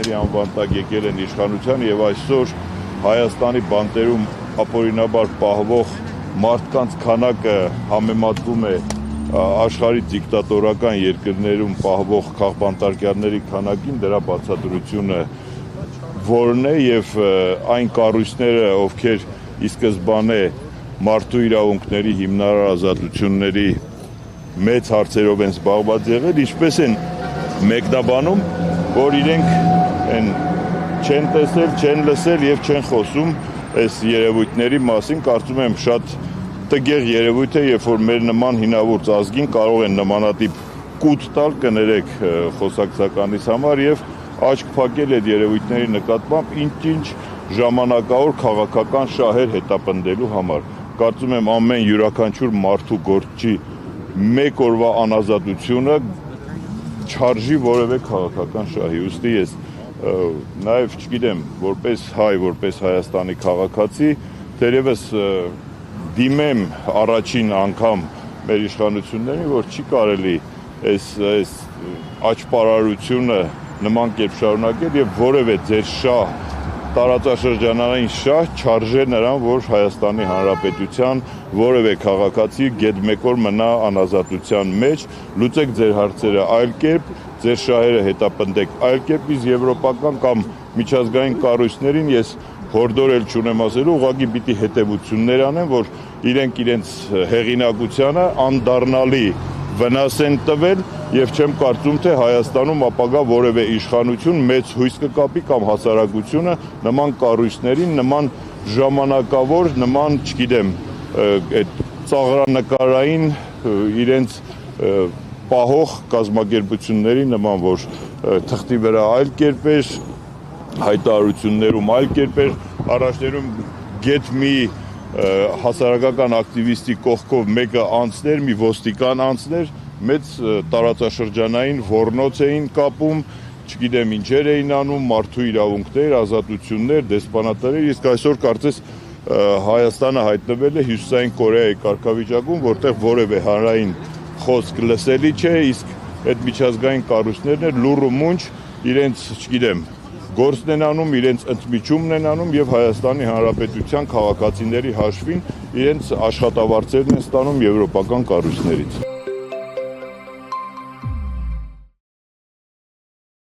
երևույթների անվան տակ եկել են իշխանության եւ այսօր Հայաստանի բանտերում ապօրինաբար պահվող մարդկանց քանակը համեմատվում է աշխարհի դիկտատորական երկրներում պահվող քաղբանտարկյալների քանակին, դրա բացատրությունը որն է եւ այն կառույցները, ովքեր ի սկզբանե մարդու իրավունքների հիմնարար ազատությունների մեծ հարցերով են զբաղված եղել, ինչպես են մեկնաբանում, որ իրենք չեն տեսել, չեն լսել եւ չեն խոսում այս երևույթների մասին, կարծում եմ շատ տգեղ երևույթ է, երբ որ մեր նման հինավուրց ազգին կարող են նմանատիպ կուտ տալ, կներեք խոսակցականից համար եւ աչք փակել այդ երևույթների նկատմամբ ինչ ժամանակավոր քաղաքական շահեր հետապնդելու համար։ Կարծում եմ ամեն յուրաքանչյուր մարդու գործի մեկ օրվա անազատությունը չարժի որևէ քաղաքական շահի։ Ուստի ես նաև չգիտեմ, որպես հայ, որպես Հայաստանի քաղաքացի, թերևս դիմեմ առաջին անգամ մեր իշխանություններին, որ չի կարելի այս աճպարարությունը նման կերպ շարունակել եւ որևէ ձեր շահ տարածաշրջանային շահ չարժե նրան, որ Հայաստանի Հանրապետության որևէ քաղաքացի գետ մեկ օր մնա անազատության մեջ, լուծեք ձեր հարցերը այլ կերպ, ձեր շահերը հետապնդեք այլ կերպ, իսկ եվրոպական կամ միջազգային կառույցներին ես հորդորել չունեմ ասելու, ուղղակի պիտի հետևություններ անեն, որ իրենք իրենց հեղինակությանը անդառնալի վնաս են տվել եւ չեմ կարծում, թե Հայաստանում ապագա որևէ իշխանություն մեծ հույս կկապի կամ հասարակությունը նման կառույցներին, նման ժամանակավոր, նման, չգիտեմ, այդ ծաղրանկարային իրենց պահող կազմակերպությունների նման, որ թղթի վրա այլ կերպ էր, հայտարարություններում այլ կերպ էր, առաջներում գետ մի հասարակական ակտիվիստի կողքով մեկը անցներ, մի ոստիկան անցներ, մեծ տարածաշրջանային ոռնոց էին կապում, չգիտեմ ինչեր էին անում, մարդու իրավունքներ, ազատություններ, դեսպանատներ, իսկ այսօր կարծես Հայաստանը հայտնվել է Հյուսիսային Կորեայի կարգավիճակում, որտեղ որևէ հանրային խոսք լսելի չէ, իսկ այդ միջազգային կառույցներն լուռ ու մունջ իրենց, չգիտեմ, գործն են անում, իրենց ընդմիջումն են անում եւ Հայաստանի Հանրապետության քաղաքացիների հաշվին իրենց աշխատավարձերն են ստանում եվրոպական կառույցներից։